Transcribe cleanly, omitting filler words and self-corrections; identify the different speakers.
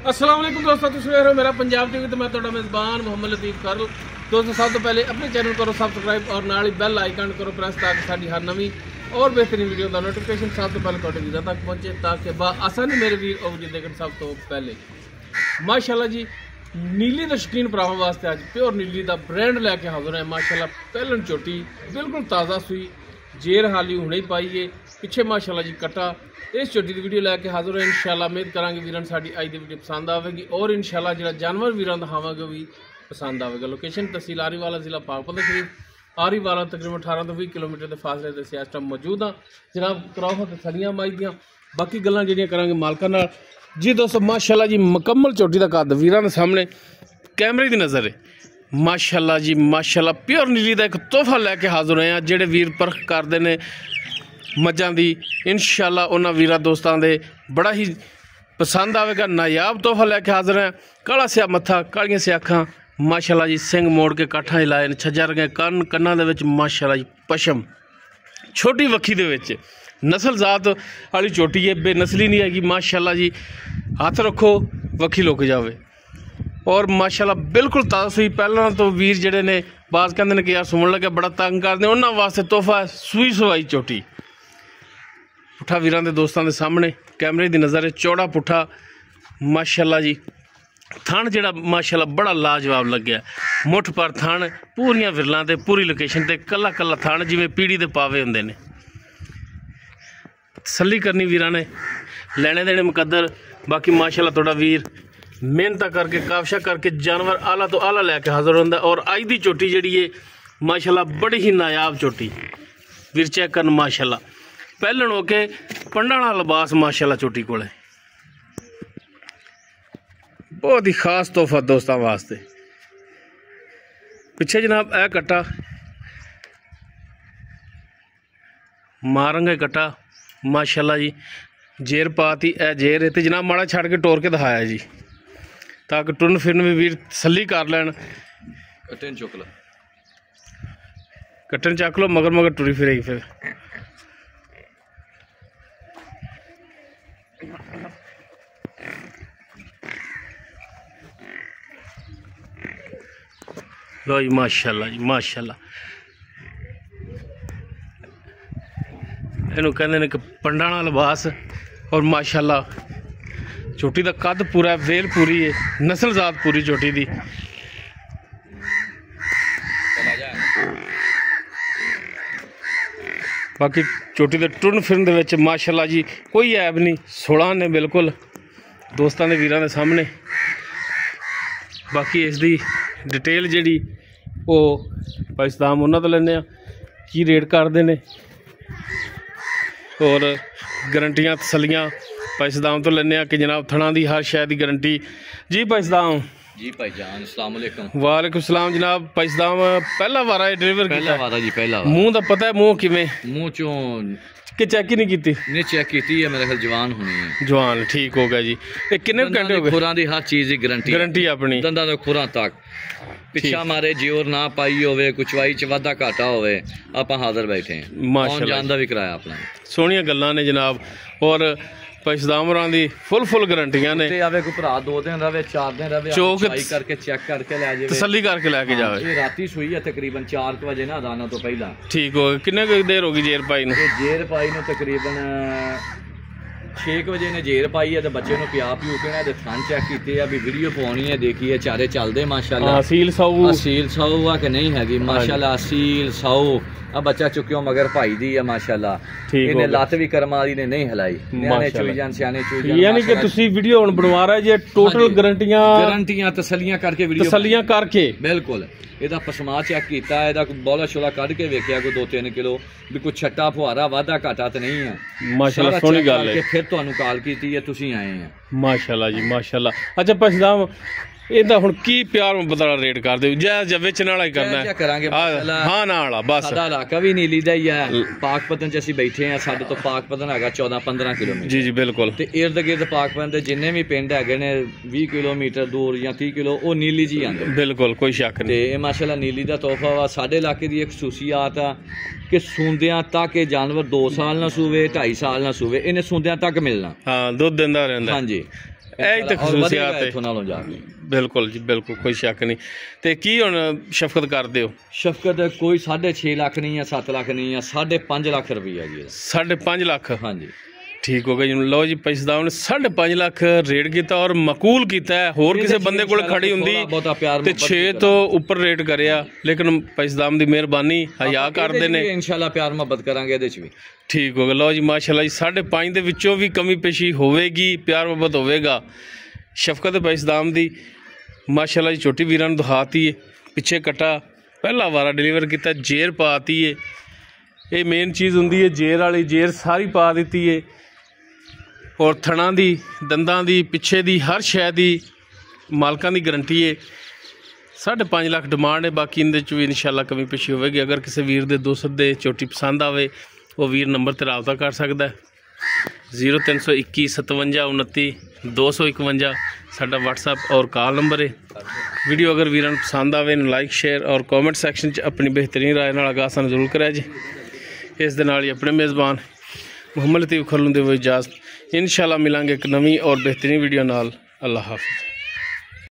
Speaker 1: अस्सलाम वालेकुम दोस्तों, तुम देख रहे हो मेरा पंजाब टीवी तो मैं ਤੁਹਾਡਾ मेज़बान मोहम्मद लतीफ़ करल। दोस्तों सब तो पहले अपने चैनल करो सब्सक्राइब और नाल ही बैल आइकन करो प्रेस ताकि साडी हर नवी और बेहतरीन वीडियो का नोटिफिकेशन सब तो पहले ਤੁਹਾਡੇ ਵੀਰਾਂ तक पहुंचे ताकि आसानी मेरे वीर और जी देखने सब तो पहले। माशाल्लाह जी नीली का शौकीन भरावां वास्ते अज प्योर नीली का ब्रांड लैके हाजिर है। माशाल्लाह पहलन चोटी बिल्कुल ताज़ा सुई जेर हाली हुणे ही पाई है पिछे माशाल्लाह जी कटा इस चोटी की वीडियो लैके हाजिर है। इंशाल्लाह उम्मीद करांगे वीरां साडी अज दी वीडियो पसंद आवेगी और इंशाल्लाह जिहड़ा जानवर वीरां दिखावांगे भी पसंद आवेगा। लोकेशन तहसील आरीवाला जिला पाकपत शरीफ आरीवाला तकरीबन 18 तो 20 किलोमीटर के फासले से इस टाइम मौजूद हाँ। जनाब कराओ तसलियां माई दियां बाकी गल्लां जिहड़ियां करांगे मालकां नाल जी। दोस्तों माशाल्लाह जी मुकम्मल चोटी का कद वीरां दे सामने कैमरे की नज़र है। माशाल्लाह जी माशाल्लाह प्योर नीली का एक तोहफा लैके हाजिर होए हैं। जिहड़े वीर परख करते हैं मझां दी इंशाल्लाह उन्हां वीरां दोस्तां दे बड़ा ही पसंद आवेगा। नायाब तोहफा लैके हाजिर हैं। काला सिया मत्था कालियां सिया अखां माशाल्लाह जी सिंग मोड़ के काठा हिलाए ने छज्जा रंगे कन्न कन्नां दे विच माशाल्लाह जी पशम छोटी वक्खी दे विच नस्ल जात वाली चोटी है, बेनसली नहीं हैगी। माशाल्लाह जी हाथ रखो वक्खी लुक जावे और माशाल्लाह बिल्कुल ताज़ा सुई। पहला तो वीर जिहड़े ने बाज़ कहंदे ने कि यार सुमन लगे बड़ा तंग करदे उन्हां वास्ते तोहफा सुई सवाई चोटी पुट्ठा वीरां दे दोस्तां दे सामने कैमरे की नज़र है। चौड़ा पुट्ठा माशाल्लाह जी थान जिहड़ा माशाल्लाह बड़ा लाजवाब लग्या। मुठ पर थान पूरियां विरलां ते पूरी लोकेशन ते कला कला थान जिवें पीढ़ी दे पावे हुंदे ने। तसल्ली करनी वीरां ने लेने देने मुकद्दर। बाकी माशाल्लाह तुहाडा वीर मेहनत करके काबशा करके जानवर आला तो आला लैके हाजिर होंदा और अज दी चोटी जिहड़ी है माशाल्लाह बड़ी ही नायाब चोटी वीर चेक करन। माशाल्लाह पहलन होके पंडा वाला लिबास माशाल्लाह चोटी कोले बहुत ही खास तोहफा दोस्तों वास्ते। पिछे जनाब ए कट्टा मारंगे कट्टा माशाल्लाह जी जेर पाती ए जेर है तो जनाब माड़ा छड़ के टोर के दिखाया जी ताकि टुरन फिरन भी वीर तसल्ली कर लैन। कट्टन चुक लो कट्टन चक लो मगर मगर टुरी फिरेगी फिर। लो जी माशाल्लाह जी माशाल्लाह इनू कहते हैं कि पंडा वाला लिबास और माशाल्लाह चोटी का कद पूरा वेल पूरी है नस्ल जात पूरी चोटी दी। बाकी चोटी के टुरन फिरन दे विच माशाल्लाह जी कोई ऐब नहीं। 16 ने बिल्कुल दोस्तों के वीरां दे सामने। बाकी इसकी डिटेल जी वो भाई सदाम उन्होंने तो लेने की रेट करते हैं और गारंटियां तसलियां भाई सदाम तो लेने कि जनाब थना की हर शय की गारंटी जी। भाई सदाम
Speaker 2: जी भाई जान अस्सलाम वालेकुम।
Speaker 1: वालेकुम सलाम जनाब। भाई सदाम पहला वार है डिलीवर
Speaker 2: पहला वार जी पहला वार।
Speaker 1: मुँह का पता है मुँह किवें
Speaker 2: मुँह चों
Speaker 1: कि चेक ही नहीं की
Speaker 2: नहीं चेक की है मेरे ख्याल जवान होनी है।
Speaker 1: जवान ठीक हो गया जी। किन्ने घंटे हो गए
Speaker 2: खुरां दी हर चीज़ की गारंटी
Speaker 1: अपनी
Speaker 2: दंदां दे खुरां तक पिछा मारे जोर ना पाई होवे कुछ वाई च वाधा घाटा होवे आपां हाजिर बैठे हैं। माशाल्लाह जान दा भी कराया अपना
Speaker 1: सोहणियां गल्लां ने जनाब और भाई सदाम होरां दी फुल गारंटियां ने।
Speaker 2: आवे कोई भरा 2 दिन रवे 4 दिन रवे
Speaker 1: चौक
Speaker 2: करके चेक करके ले जावे
Speaker 1: तसल्ली करके लेके जावे।
Speaker 2: ये राती सुई है तकरीबन 4 बजे ना अदाना तो पहला ठीक
Speaker 1: हो गया। किन्ने देर होगी जेर पाई नूं?
Speaker 2: जेर पाई नूं तकरीबन 6 बजे ने जेर पाई है तो बच्चे ने प्या प्यू के थन चेक किए अभी वीडियो पानी है देखी है चारे चलते माशाल्लाह। असील सौ आ कि नहीं हैगी माशाल्लाह असील सौ आ बच्चा चुक्यों मगर भाई दी है माशाल्लाह। इन्हें लत भी कर्म वाली ने नहीं हिलाई न्याणे चुई जान सियाने चुई जान
Speaker 1: यानी कि तुसी वीडियो हुण बनवा रहे जे टोटल गारंटियां
Speaker 2: तसलियां करके वीडियो
Speaker 1: तसलियां करके बिल्कुल
Speaker 2: ਇਹਦਾ ਪਸਮਾ ਚੈੱਕ ਕੀਤਾ ਇਹਦਾ ਕੋਈ ਬੋਲਾ ਛੋਲਾ ਕੱਢ ਕੇ ਵੇਖਿਆ ਕੋਈ 2-3 ਕਿਲੋ ਵੀ ਕੋਈ ਛੱਟਾ ਫੁਹਾਰਾ ਵਾਧਾ ਘਾਟਾ ਤੇ ਨਹੀਂ ਆ।
Speaker 1: ਮਾਸ਼ਾਅੱਲਾ ਸੋਹਣੀ ਗੱਲ ਹੈ।
Speaker 2: ਫਿਰ ਤੁਹਾਨੂੰ ਕਾਲ ਕੀਤੀ ਹੈ ਤੁਸੀਂ ਆਏ ਆ
Speaker 1: ਮਾਸ਼ਾਅੱਲਾ ਜੀ ਮਾਸ਼ਾਅੱਲਾ। ਅੱਛਾ ਪਛਦਾਮ ਇਹਦਾ ਹੁਣ ਕੀ ਪਿਆਰ ਮੁਹੱਬਤ ਵਾਲਾ ਰੇਟ ਕਰਦੇ ਹੋ ਜਾਂ ਜਾਂ ਵੇਚਣ ਵਾਲਾ ਹੀ ਕਰਨਾ ਹੈ?
Speaker 2: ਕਰਾਂਗੇ
Speaker 1: ਹਾਂ ਨਾ ਵਾਲਾ ਬਸ
Speaker 2: ਸਾਡਾ ਇਲਾਕਾ ਵੀ ਨੀਲੀ ਦਾ ਹੀ ਹੈ। ਪਾਕਪਤਨ ਚ ਅਸੀਂ ਬੈਠੇ ਆ ਸਾਡੇ ਤੋਂ ਪਾਕਪਤਨ ਹੈਗਾ 14-15 ਕਿਲੋਮੀਟਰ ਜੀ ਜੀ ਬਿਲਕੁਲ ਤੇ ਇਰਦ ਗਿਰਦ ਪਾਕਪਤਨ ਦੇ ਜਿੰਨੇ ਵੀ ਪਿੰਡ ਹੈਗੇ ਨੇ 20 ਕਿਲੋਮੀਟਰ ਦੂਰ ਜਾਂ 30 ਕਿਲੋ ਉਹ ਨੀਲੀ ਜੀ ਆਂਦੇ ਬਿਲਕੁਲ ਕੋਈ ਸ਼ੱਕ ਨਹੀਂ। ਤੇ ਇਹ ਮਾਸ਼ਾਅੱਲਾ ਨੀਲੀ ਦਾ ਤੋਹਫਾ ਵਾ। ਸਾਡੇ ਇਲਾਕੇ ਦੀ ਇੱਕ ਖਸੂਸੀਅਤ ਆ कि सूंदियां तक ये जानवर 2 साल ना सूवे 2.5 साल ना सूवे इन्हें सूंदियां तक मिलना।
Speaker 1: हाँ दूध देंदा रहंदा।
Speaker 2: हाँ जी
Speaker 1: ਇਹ ਤਾਂ ਖਸੂਸੀਅਤ ਹੈ
Speaker 2: ਇੱਥੋਂ ਨਾਲੋਂ ਜਾ ਕੇ।
Speaker 1: ਬਿਲਕੁਲ ਜੀ ਬਿਲकुल, ਕੋਈ ਸ਼ੱਕ ਨਹੀਂ। ਤੇ ਕੀ ਹੁਣ ਸ਼ਫਕਤ ਕਰਦੇ ਹੋ?
Speaker 2: ਸ਼ਫਕਤ ਕੋਈ 6.5 ਲੱਖ ਨਹੀਂ ਆ, 7 ਲੱਖ ਨਹੀਂ ਆ, 5.5 ਲੱਖ ਰੁਪਈਆ ਜੀ।
Speaker 1: 5.5 ਲੱਖ? ਹਾਂਜੀ
Speaker 2: ਠੀਕ
Speaker 1: ਹੋ ਗਿਆ ਜੀ। ਲਓ ਜੀ ਪੈਸਦਾਮ ਨੇ 5.5 ਲੱਖ ਰੇਟ ਕੀਤਾ ਔਰ ਮਕੂਲ ਕੀਤਾ ਹੈ। ਹੋਰ ਕਿਸੇ ਬੰਦੇ ਕੋਲ ਖੜੀ ਹੁੰਦੀ ਤੇ 6 ਤੋਂ ਉੱਪਰ ਰੇਟ ਕਰਿਆ, ਲੇਕਿਨ ਪੈਸਦਾਮ ਦੀ ਮਿਹਰਬਾਨੀ ਹਯਾ ਕਰਦੇ ਨੇ।
Speaker 2: ਇਨਸ਼ਾਅੱਲਾ ਪਿਆਰ ਮੁਹੱਬਤ ਕਰਾਂਗੇ ਇਹਦੇ 'ਚ ਵੀ।
Speaker 1: ਠੀਕ ਹੋ ਗਿਆ। ਲਓ ਜੀ ਮਾਸ਼ਾਅੱਲਾ ਜੀ 5.5 ਦੇ ਵਿੱਚੋਂ ਵੀ ਕਮੀ ਪੇਸ਼ੀ ਹੋਵੇਗੀ, ਪਿਆਰ ਮੁਹੱਬਤ ਹੋਵੇਗਾ। ਸ਼ਫਕਤ ਪੈਸਦਾਮ ਦੀ ਮਾਸ਼ਾਅੱਲਾ ਜੀ ਛੋਟੀ ਵੀਰਾਂ ਨੂੰ ਦਿਖਾਤੀ ਹੈ। ਪਿੱਛੇ ਕਟਾ ਪਹਿਲਾ ਵਾਰਾ ਡਿਲੀਵਰ ਕੀਤਾ, ਜੇਰ ਪਾਤੀ ਹੈ। ਇਹ ਮੇਨ ਚੀਜ਼ ਹੁੰਦੀ ਹੈ ਜੇਰ ਵਾਲੀ, ਜੇਰ ਸਾਰੀ ਪਾ ਦਿੱਤੀ ਹੈ। और थणा दी, दंदा दी, पिछे दी, हर शै दी मालकां दी गारंटी है। 5.5 लाख डिमांड है, बाकी इहदे च भी इंशाअल्लाह कमी पेशी होगी। अगर किसी वीर दे दोस्त दे झोटी पसंद आवे वो वीर नंबर ते राबता कर सकता है। 0321 57 29 251 साडा व्हाट्सएप और कॉल नंबर है। वीडियो अगर वीरां नूं पसंद आवे लाइक शेयर और कॉमेंट सैक्शन च अपनी बेहतरीन राय नाल आगाह सानूं जरूर करिया जी। इस दे नाल ही अपने मेज़बान मुहम्मद लतीफ़ खरलू दे इजाज़त। इंशाअल्लाह मिलांगे एक नवी और बेहतरीन वीडियो नाल। अल्लाह हाफ़िज़।